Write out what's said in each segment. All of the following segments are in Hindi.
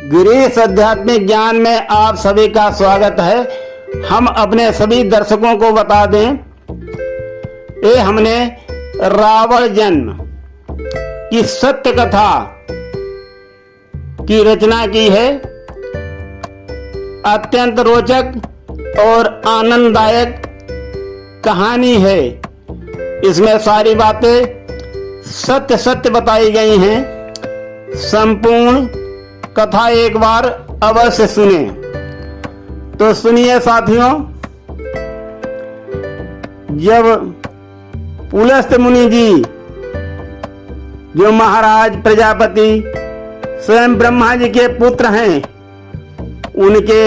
गिरीश आध्यात्मिक ज्ञान में आप सभी का स्वागत है। हम अपने सभी दर्शकों को बता दें, ये हमने रावण जन्म की सत्य कथा की रचना की है। अत्यंत रोचक और आनंददायक कहानी है। इसमें सारी बातें सत्य सत्य बताई गई हैं। संपूर्ण कथा एक बार अवश्य सुने। तो सुनिए साथियों, जब पुलस्त मुनि जी जो महाराज प्रजापति स्वयं ब्रह्मा जी के पुत्र हैं, उनके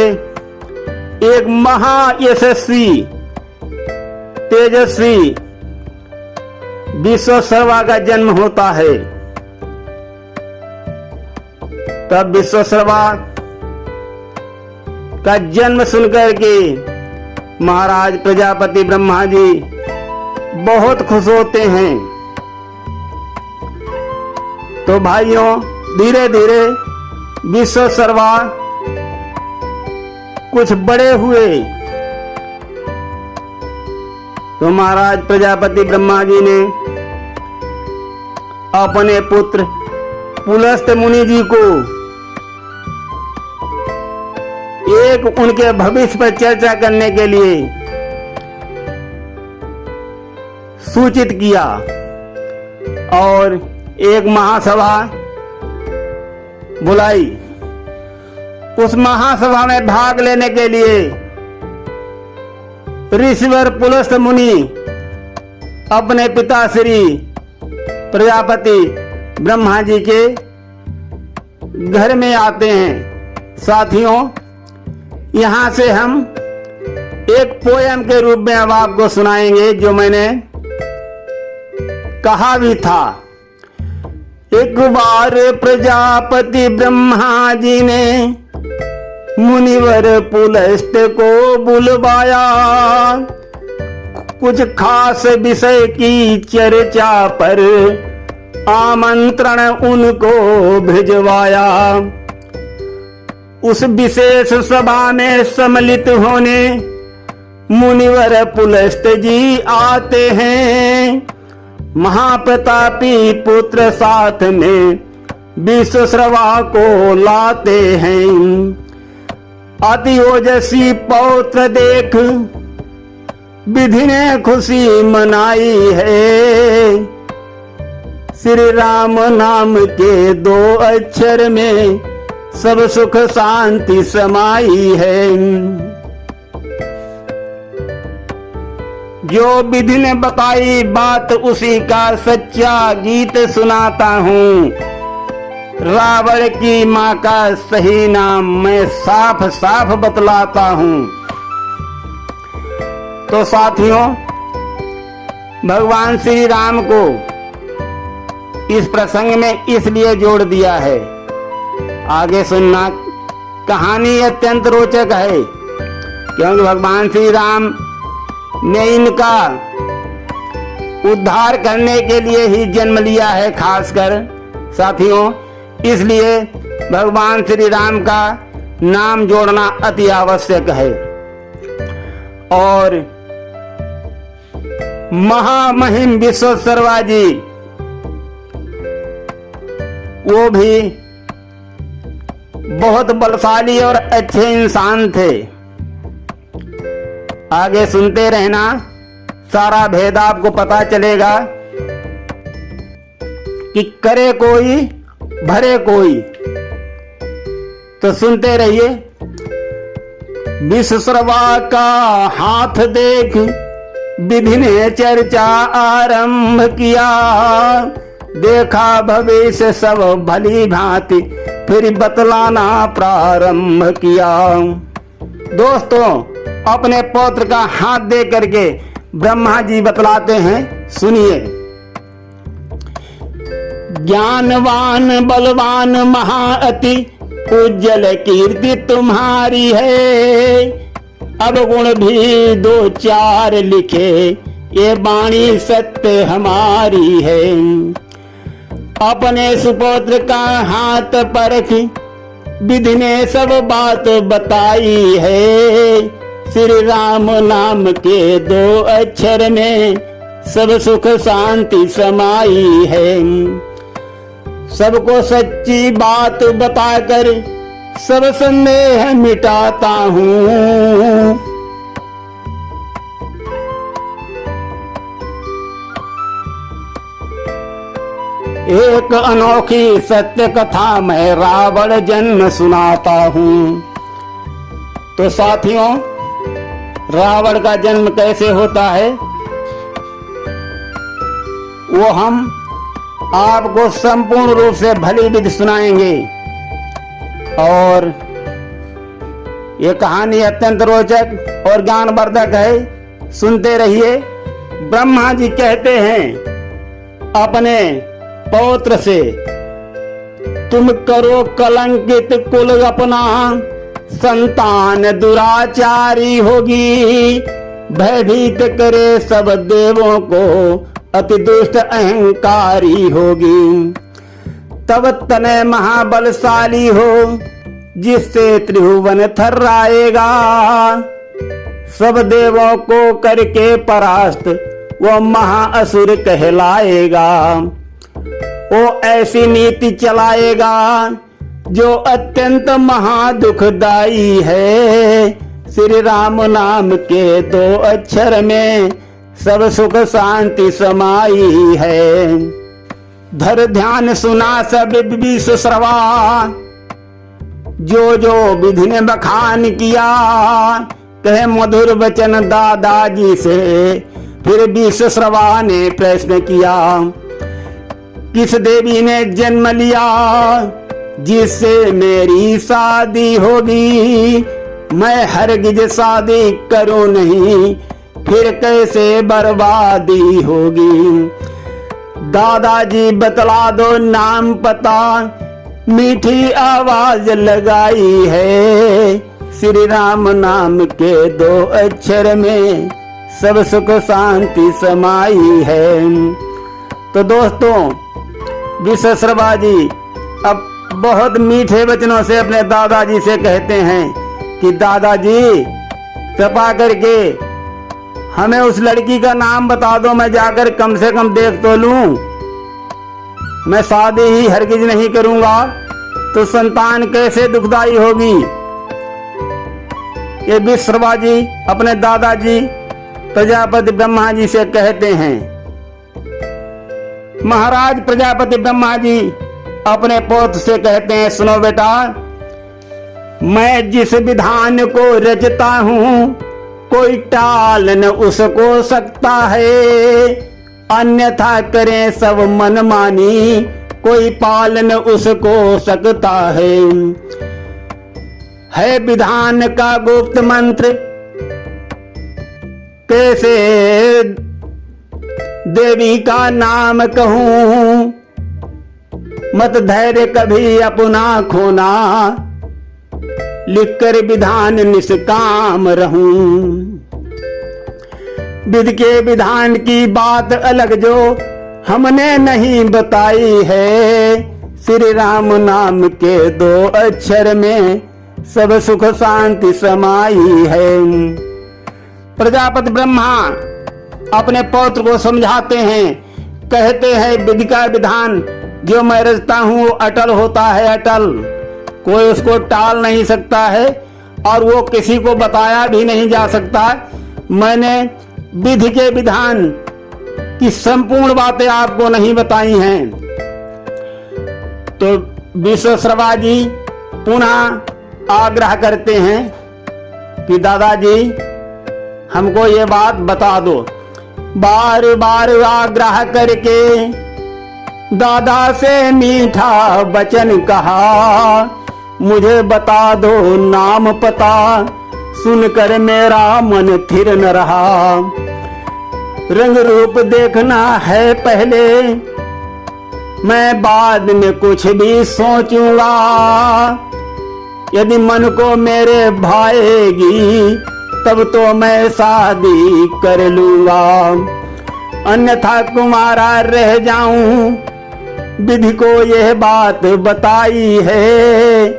एक महायशस्वी तेजस्वी विश्वशर्मा का जन्म होता है। तब विश्वशर्मा का जन्म सुनकर के महाराज प्रजापति ब्रह्मा जी बहुत खुश होते हैं। तो भाइयों, धीरे धीरे विश्वशर्मा कुछ बड़े हुए तो महाराज प्रजापति ब्रह्मा जी ने अपने पुत्र पुलस्त मुनि जी को एक उनके भविष्य पर चर्चा करने के लिए सूचित किया और एक महासभा बुलाई। उस महासभा में भाग लेने के लिए ऋषिवर पुलस्त मुनि अपने पिता श्री प्रजापति ब्रह्मा जी के घर में आते हैं। साथियों, यहाँ से हम एक पोयम के रूप में अब आपको सुनाएंगे, जो मैंने कहा भी था। एक बार प्रजापति ब्रह्मा जी ने मुनिवर पुलस्त को बुलवाया, कुछ खास विषय की चर्चा पर आमंत्रण उनको भिजवाया। उस विशेष सभा में सम्मिलित होने मुनिवर पुलस्त जी आते हैं। महाप्रतापी पुत्र साथ में विश्वशर्मा को लाते हैं। अति ओजस्वी पौत्र देख विधि ने खुशी मनाई है। श्री राम नाम के 2 अक्षर में सब सुख शांति समाई है। जो विधि ने बताई बात, उसी का सच्चा गीत सुनाता हूँ। रावण की माँ का सही नाम मैं साफ साफ बतलाता हूँ। तो साथियों, भगवान श्री राम को इस प्रसंग में इसलिए जोड़ दिया है। आगे सुनना, कहानी अत्यंत रोचक है, क्योंकि भगवान श्री राम ने इनका उद्धार करने के लिए ही जन्म लिया है खासकर। साथियों, इसलिए भगवान श्री राम का नाम जोड़ना अति आवश्यक है। और महामहिम विश्वशर्मा जी, वो भी बहुत बलशाली और अच्छे इंसान थे। आगे सुनते रहना, सारा भेद आपको पता चलेगा कि करे कोई भरे कोई। तो सुनते रहिए। विश्वशर्मा का हाथ देख विधि ने चर्चा आरंभ किया। देखा भविष्य सब भली भांति, फिर बतलाना प्रारंभ किया। दोस्तों, अपने पौत्र का हाथ दे करके ब्रह्मा जी बतलाते हैं, सुनिए। ज्ञानवान बलवान महाअति उज्जवल कीर्ति तुम्हारी है। अब गुण भी 2-4 लिखे, ये वाणी सत्य हमारी है। अपने सुपुत्र का हाथ परख विधि ने सब बात बताई है, श्री राम नाम के 2 अक्षर में सब सुख शांति समाई है। सबको सच्ची बात बताकर सब संदेह मिटाता हूँ। एक अनोखी सत्य कथा मैं रावण जन्म सुनाता हूँ। तो साथियों, रावण का जन्म कैसे होता है वो हम आपको संपूर्ण रूप से भली विधि सुनाएंगे। और ये कहानी अत्यंत रोचक और ज्ञानवर्धक है, सुनते रहिए। ब्रह्मा जी कहते हैं अपने पौत्र से, तुम करो कलंकित कुल अपना, संतान दुराचारी होगी, भयभीत करे सब देवों को, अति दुष्ट अहंकारी होगी। तब तनय महाबलशाली हो, जिससे त्रिभुवन थर्राएगा, सब देवों को करके परास्त वो महाअसुर कहलाएगा। वो ऐसी नीति चलाएगा जो अत्यंत महादुखदाई है, श्री राम नाम के 2 अक्षर में सब सुख शांति समाई है। धर ध्यान सुना सब विश्व श्रवा, जो जो विधि ने बखान किया, कहे मधुर वचन दादाजी से, फिर विश्व श्रवा ने प्रश्न किया, किस देवी ने जन्म लिया, जिससे मेरी शादी होगी, मैं हरगिज शादी करूं नहीं, फिर कैसे बर्बादी होगी। दादाजी बतला दो नाम पता, मीठी आवाज लगाई है, श्री राम नाम के 2 अक्षर में सब सुख शांति समाई है। तो दोस्तों, विश्वश्रवा जी अब बहुत मीठे वचनों से अपने दादाजी से कहते हैं कि दादाजी कृपा करके हमें उस लड़की का नाम बता दो, मैं जाकर कम से कम देख तो लूं। मैं शादी ही हरगिज नहीं करूंगा तो संतान कैसे दुखदाई होगी। ये विश्वश्रवा जी अपने दादाजी प्रजापति ब्रह्मा जी से कहते हैं। महाराज प्रजापति ब्रह्मा जी अपने पौत्र से कहते हैं, सुनो बेटा, मैं जिस विधान को रचता हूँ कोई टाल न उसको सकता है, अन्यथा करें सब मनमानी, कोई पाल न उसको सकता है विधान का गुप्त मंत्र, कैसे देवी का नाम कहूं, मत धैर्य कभी अपना खोना, लिखकर विधान निष्काम रहूं। विधि के विधान की बात अलग जो हमने नहीं बताई है, श्री राम नाम के 2 अक्षर में सब सुख शांति समाई है। प्रजापति ब्रह्मा अपने पौत्र को समझाते हैं, कहते हैं विधि का विधान जो मैं रचता हूँ वो अटल होता है, अटल, कोई उसको टाल नहीं सकता है और वो किसी को बताया भी नहीं जा सकता। मैंने विधि के विधान की संपूर्ण बातें आपको नहीं बताई हैं। तो विश्वश्रवा जी पुनः आग्रह करते हैं कि दादाजी हमको ये बात बता दो। बार बार आग्रह करके दादा से मीठा वचन कहा, मुझे बता दो नाम पता, सुनकर मेरा मन थिर न रहा। रंग रूप देखना है पहले, मैं बाद में कुछ भी सोचूंगा। यदि मन को मेरे भाएगी तब तो मैं शादी कर लूंगा, अन्यथा कुमारा रह जाऊं। विधि को यह बात बताई है,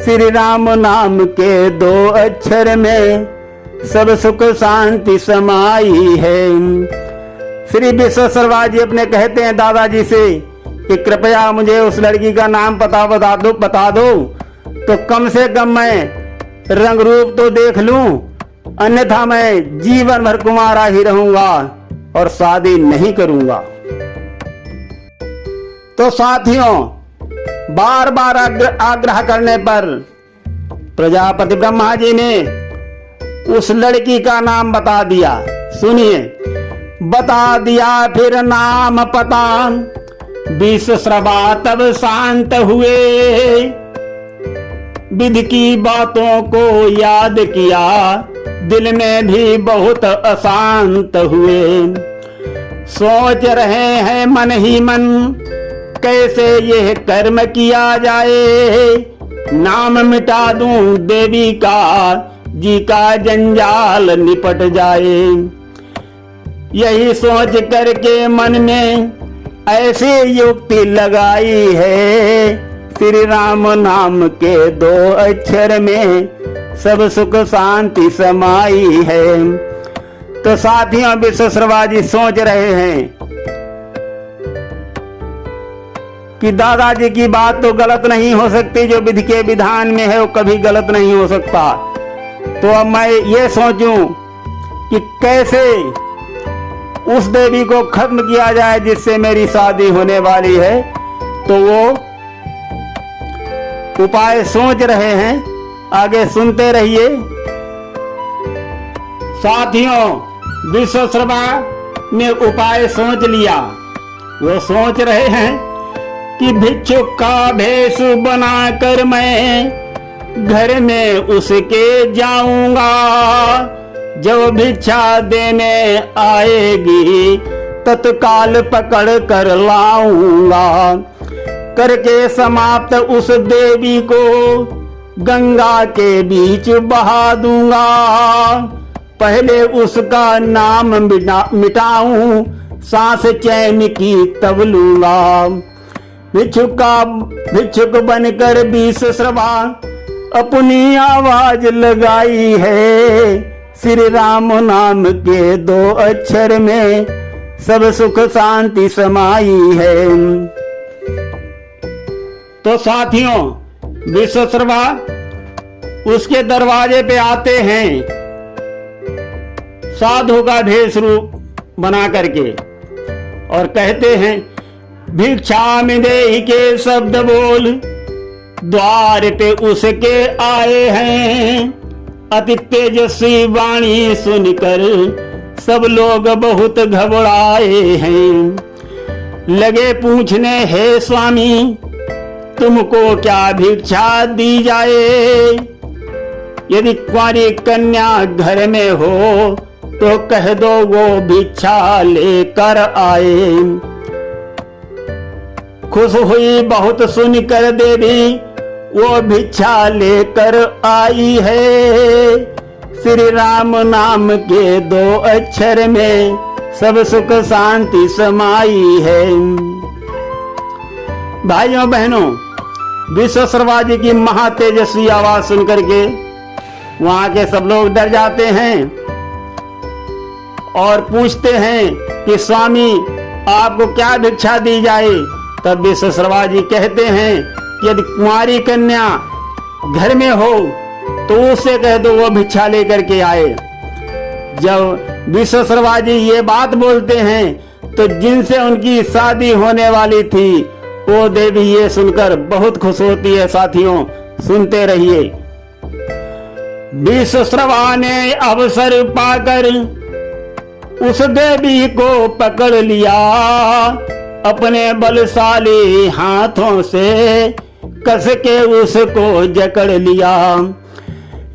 श्री राम नाम के 2 अक्षर में सब सुख शांति समाई है। श्री विश्वेश्वर जी अपने कहते हैं दादाजी से कि कृपया मुझे उस लड़की का नाम पता बता दो तो कम से कम मैं रंग रूप तो देख लूं, अन्यथा मैं जीवन भर कुंवारा ही रहूंगा और शादी नहीं करूंगा। तो साथियों, बार बार आग्रह करने पर प्रजापति ब्रह्मा जी ने उस लड़की का नाम बता दिया। सुनिए, बता दिया फिर नाम पता, विश्वश्रवा तब शांत हुए, विधि की बातों को याद किया, दिल में भी बहुत अशांत हुए। सोच रहे हैं मन ही मन, कैसे यह कर्म किया जाए, नाम मिटा दूं देवी का, जी का जंजाल निपट जाए। यही सोच करके मन में ऐसी युक्ति लगाई है, श्री राम नाम के 2 अक्षर में सब सुख शांति समाई है। तो साथियों, विश्वेश्वर जी सोच रहे हैं कि दादाजी की बात तो गलत नहीं हो सकती, जो विधि के विधान में है वो कभी गलत नहीं हो सकता। तो अब मैं ये सोचूं कि कैसे उस देवी को खत्म किया जाए जिससे मेरी शादी होने वाली है। तो वो उपाय सोच रहे हैं, आगे सुनते रहिए। साथियों, विश्वेश्वर ने उपाय सोच लिया। वो सोच रहे हैं कि भिक्षुक का भेष बनाकर मैं घर में उसके जाऊंगा, जब भिक्षा देने आएगी तत्काल पकड़ कर लाऊंगा, करके समाप्त उस देवी को गंगा के बीच बहा दूंगा, पहले उसका नाम मिटाऊं, सांस चैन की तब लूंगा। भिक्षुक बनकर विश्वेश्वर अपनी आवाज लगाई है, श्री राम नाम के 2 अक्षर में सब सुख शांति समाई है। तो साथियों, विश्वेश्वर उसके दरवाजे पे आते हैं साधु का भेष रूप बना करके और कहते हैं, भिक्षा में देहि के शब्द बोल, द्वार पे उसके आए हैं, अति तेजस्वी वाणी सुनकर सब लोग बहुत घबराए हैं। लगे पूछने, हे स्वामी तुमको क्या भिक्षा दी जाए, यदि कुंवारी कन्या घर में हो तो कह दो वो भिक्षा लेकर आए। खुश हुई बहुत सुनकर देवी, वो भिक्षा लेकर आई है, श्री राम नाम के 2 अक्षर में सब सुख शांति समाई है। भाइयों बहनों, विश्वेश्वर जी की महातेजस्वी आवाज सुनकर के वहां के सब लोग डर जाते हैं और पूछते हैं कि स्वामी आपको क्या भिक्षा दी जाए। तब विश्वेश्वर जी कहते हैं कि यदि कुंवारी कन्या घर में हो तो उससे कह दो वो भिक्षा लेकर के आए। जब विश्वेश्वर जी ये बात बोलते हैं तो जिनसे उनकी शादी होने वाली थी वो देवी ये सुनकर बहुत खुश होती है। साथियों सुनते रहिए। विश्वेश्वर ने अवसर पाकर उस देवी को पकड़ लिया, अपने बलशाली हाथों से कस के उसको जकड़ लिया।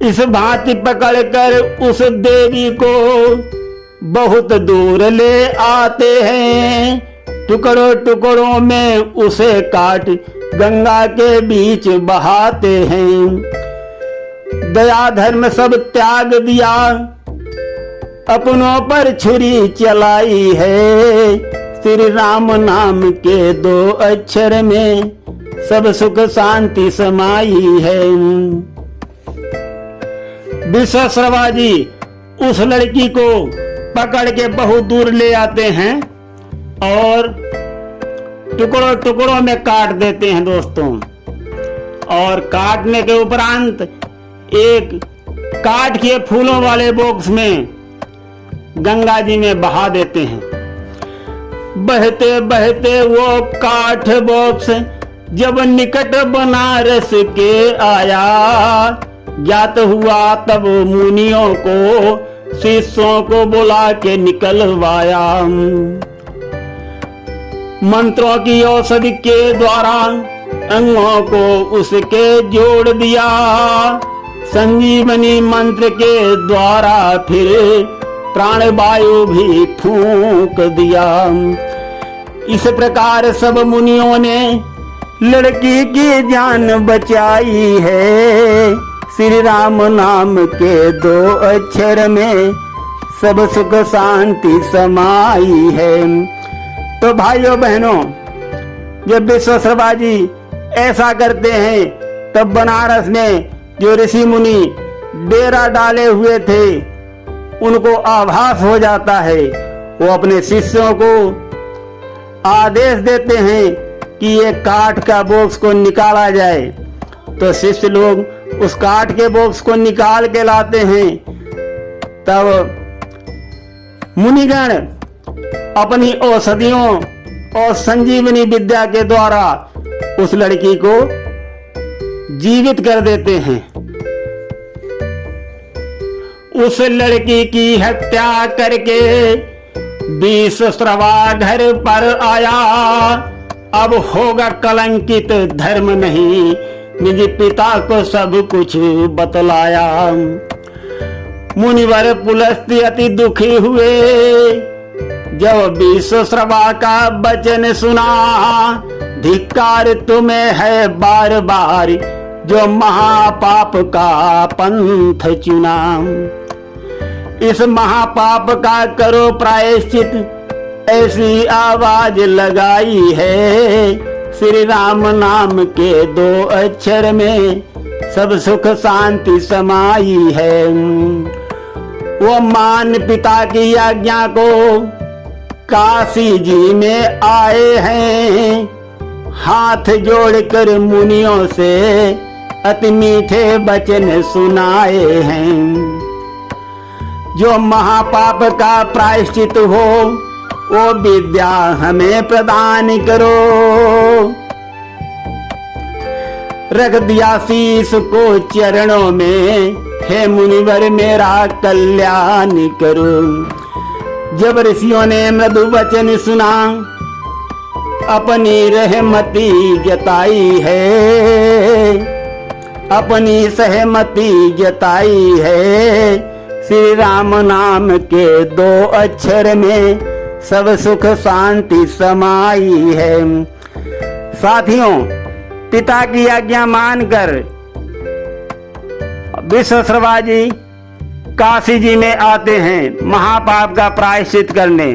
इस भांति पकड़कर उस देवी को बहुत दूर ले आते हैं, टुकड़ों टुकड़ों में उसे काट गंगा के बीच बहाते हैं। दया धर्म सब त्याग दिया, अपनों पर छुरी चलाई है, श्री राम नाम के 2 अक्षर में सब सुख शांति समाई है। विश्वासर्मा जी उस लड़की को पकड़ के बहुत दूर ले आते हैं और टुकड़ों टुकड़ों में काट देते हैं दोस्तों। और काटने के उपरांत एक काठ के फूलों वाले बॉक्स में गंगा जी में बहा देते हैं। बहते बहते वो काठ बॉक्स जब निकट बनारस के आया, ज्ञात हुआ तब मुनियों को शिष्यों को बुला के निकलवाया। मंत्रों की औषधि के द्वारा अंगों को उसके जोड़ दिया, संजीवनी मंत्र के द्वारा फिर प्राणवायु भी फूंक दिया। इस प्रकार सब मुनियों ने लड़की की जान बचाई है। श्री राम नाम के 2 अक्षर में सब सुख शांति समाई है। तो भाइयों बहनों, जब विश्वासर्मा जी ऐसा करते हैं तब बनारस में जो ऋषि मुनि डेरा डाले हुए थे उनको आभास हो जाता है। वो अपने शिष्यों को आदेश देते हैं कि ये काठ का बॉक्स को निकाला जाए। तो शिष्य लोग उस काठ के बॉक्स को निकाल के लाते हैं। तब मुनिगण अपनी औषधियों और संजीवनी विद्या के द्वारा उस लड़की को जीवित कर देते हैं। उस लड़की की हत्या करके विश्वासर्मा घर पर आया। अब होगा कलंकित धर्म नहीं, निज पिता को सब कुछ बतलाया। मुनिवर पुलस्त्य अति दुखी हुए जब विश्वासर्मा का वचन सुना। धिक्कार तुम्हें है बार बार जो महापाप का पंथ चुना। इस महापाप का करो प्रायश्चित ऐसी आवाज लगाई है। श्री राम नाम के 2 अक्षर में सब सुख शांति समाई है। वो मान पिता की आज्ञा को काशी जी में आए हैं। हाथ जोड़कर मुनियों से अति मीठे वचन सुनाए हैं। जो महापाप का प्रायश्चित हो वो विद्या हमें प्रदान करो। रख दिया शीश को चरणों में, हे मुनिवर मेरा कल्याण करो। जब ऋषियों ने मृदु वचन सुना अपनी रहमती जताई है। अपनी सहमति जताई है। श्री राम नाम के 2 अक्षर में सब सुख शांति समाई है। साथियों, पिता की आज्ञा मानकर विश्वासर्मा जी काशी जी में आते हैं महापाप का प्रायश्चित करने।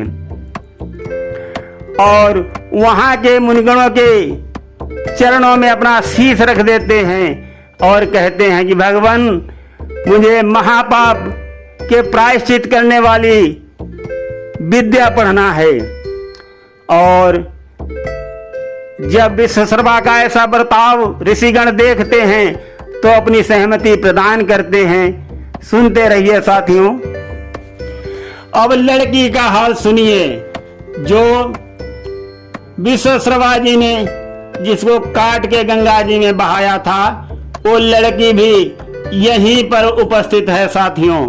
और वहां के मुनिगणों के चरणों में अपना शीश रख देते हैं और कहते हैं कि भगवान, मुझे महापाप के प्रायश्चित करने वाली विद्या पढ़ना है। और जब विश्वासर्मा का ऐसा बर्ताव ऋषिगण देखते हैं तो अपनी सहमति प्रदान करते हैं। सुनते रहिए साथियों। अब लड़की का हाल सुनिए। जो विश्वासर्मा जी ने जिसको काट के गंगा जी में बहाया था, वो लड़की भी यहीं पर उपस्थित है साथियों।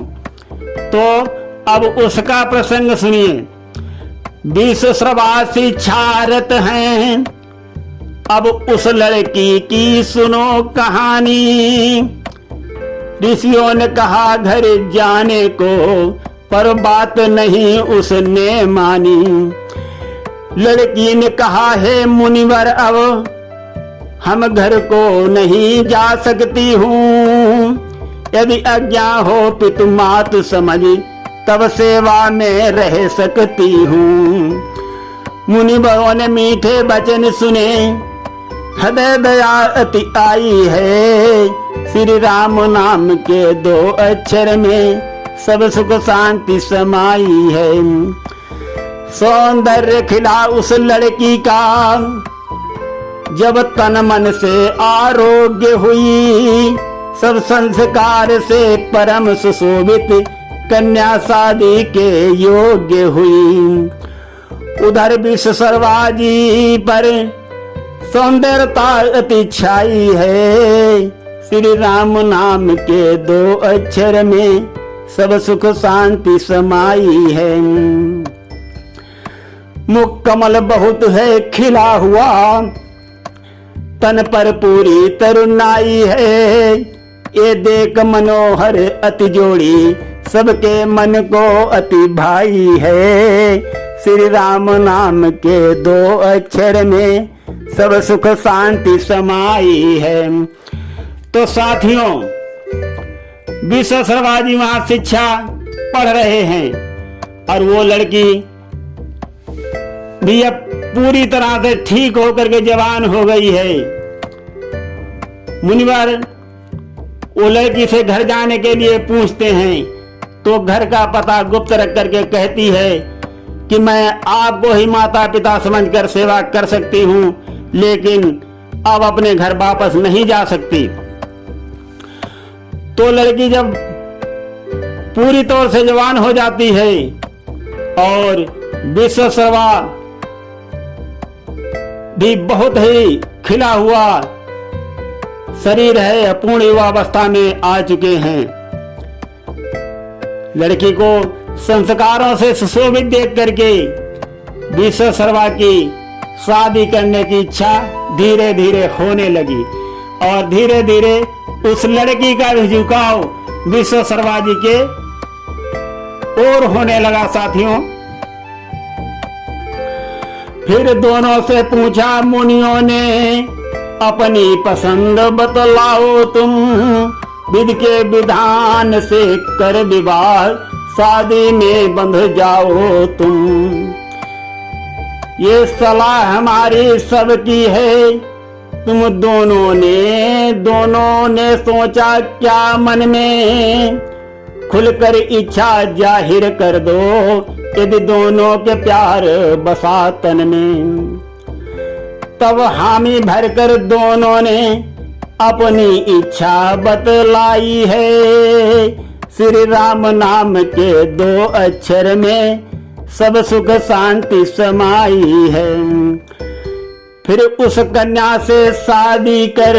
तो अब उसका प्रसंग सुनिए। विश्वासर्मा शिक्षारत हैं, अब उस लड़की की सुनो कहानी। ऋषियों ने कहा घर जाने को, पर बात नहीं उसने मानी। लड़की ने कहा, हे मुनिवर, अब हम घर को नहीं जा सकती हूँ। यदि आज्ञा हो पितु मातु समझ, तब सेवा में रह सकती हूँ। मुनिवरों ने मीठे वचन सुने, हृदय दया अति आई है, श्री राम नाम के 2 अक्षर में सब सुख शांति समाई है। सौंदर्य खिला उस लड़की का, जब तन मन से आरोग्य हुई, सब संस्कार से परम सुशोभित कन्या शादी के योग्य हुई। उधर विश्वसर्वा जी पर सौंदर्यता अति छाई है, श्री राम नाम के 2 अक्षर में सब सुख शांति समाई है। मुख कमल बहुत है खिला हुआ, तन पर पूरी तरुणाई है, ये देख मनोहर अति जोड़ी, सबके मन को अति भाई है, श्री राम नाम के 2 अक्षर में सब सुख शांति समाई है। तो साथियों, विश्वसर्वा जी वहां शिक्षा पढ़ रहे हैं और वो लड़की भी अब पूरी तरह से ठीक होकर के जवान हो गई है। मुनिवर वो लड़की से घर जाने के लिए पूछते हैं, तो घर का पता गुप्त रख करके कहती है कि मैं आपको ही माता पिता समझकर सेवा कर सकती हूँ, लेकिन अब अपने घर वापस नहीं जा सकती। तो लड़की जब पूरी तौर से जवान हो जाती है और विश्वसर्वा भी बहुत ही खिला हुआ शरीर है, पूर्ण युवावस्था में आ चुके हैं। लड़की को संस्कारों से सुशोभित देख करके विश्वसर्वा की शादी करने की इच्छा धीरे धीरे होने लगी और धीरे धीरे उस लड़की का भी झुकाव विश्वसर्वा जी के ओर होने लगा। साथियों, फिर दोनों से पूछा मुनियों ने, अपनी पसंद बतलाओ तुम, विधि के विधान से कर विवाह, शादी में बंध जाओ तुम। ये सलाह हमारी सबकी है, तुम दोनों ने सोचा क्या मन में, खुलकर इच्छा जाहिर कर दो, यदि दोनों के प्यार बसा तन में। तब हामी भरकर दोनों ने अपनी इच्छा बतलाई है, श्री राम नाम के 2 अक्षर में सब सुख शांति समाई है। फिर उस कन्या से शादी कर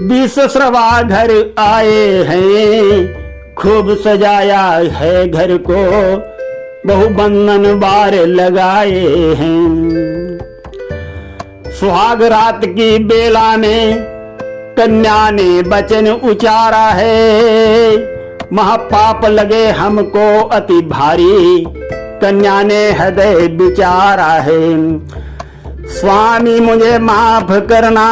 विश्वसर्वा घर आए हैं, खूब सजाया है घर को, बहुबंधन बार लगाए हैं। सुहाग रात की बेला में कन्या ने वचन उचारा है, महापाप लगे हमको अति भारी, कन्या ने हृदय विचारा है। स्वामी मुझे माफ करना,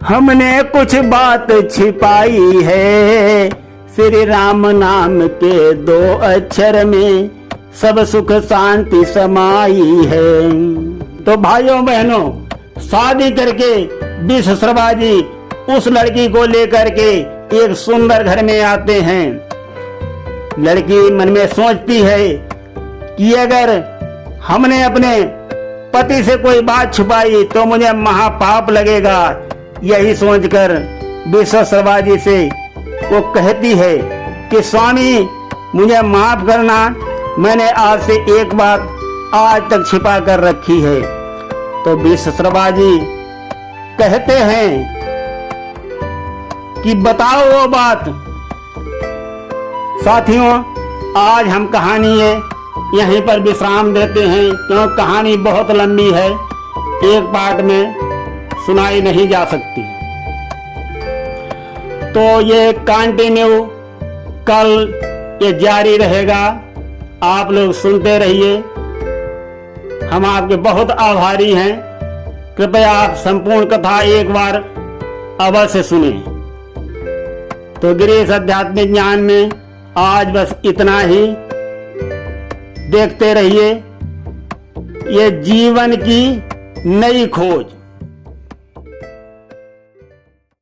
हमने कुछ बात छिपाई है, श्री राम नाम के 2 अक्षर में सब सुख शांति समाई है। तो भाइयों बहनों, शादी करके विश्वसर्वा जी उस लड़की को लेकर के एक सुंदर घर में आते हैं। लड़की मन में सोचती है कि अगर हमने अपने पति से कोई बात छुपाई तो मुझे महापाप लगेगा। यही सोचकर विश्वसर्वा जी से वो कहती है कि स्वामी मुझे माफ करना, मैंने आपसे एक बात आज तक छिपा कर रखी है। तो विश्वसर्वा जी कहते हैं कि बताओ वो बात। साथियों, आज हम कहानी यहीं पर विश्राम देते हैं, क्योंकि कहानी बहुत लंबी है, एक पार्ट में सुनाई नहीं जा सकती। तो ये कंटिन्यू कल ये जारी रहेगा, आप लोग सुनते रहिए। हम आपके बहुत आभारी हैं। कृपया आप संपूर्ण कथा एक बार अवश्य सुने। तो गिरीश आध्यात्मिक ज्ञान में आज बस इतना ही। देखते रहिए ये जीवन की नई खोज।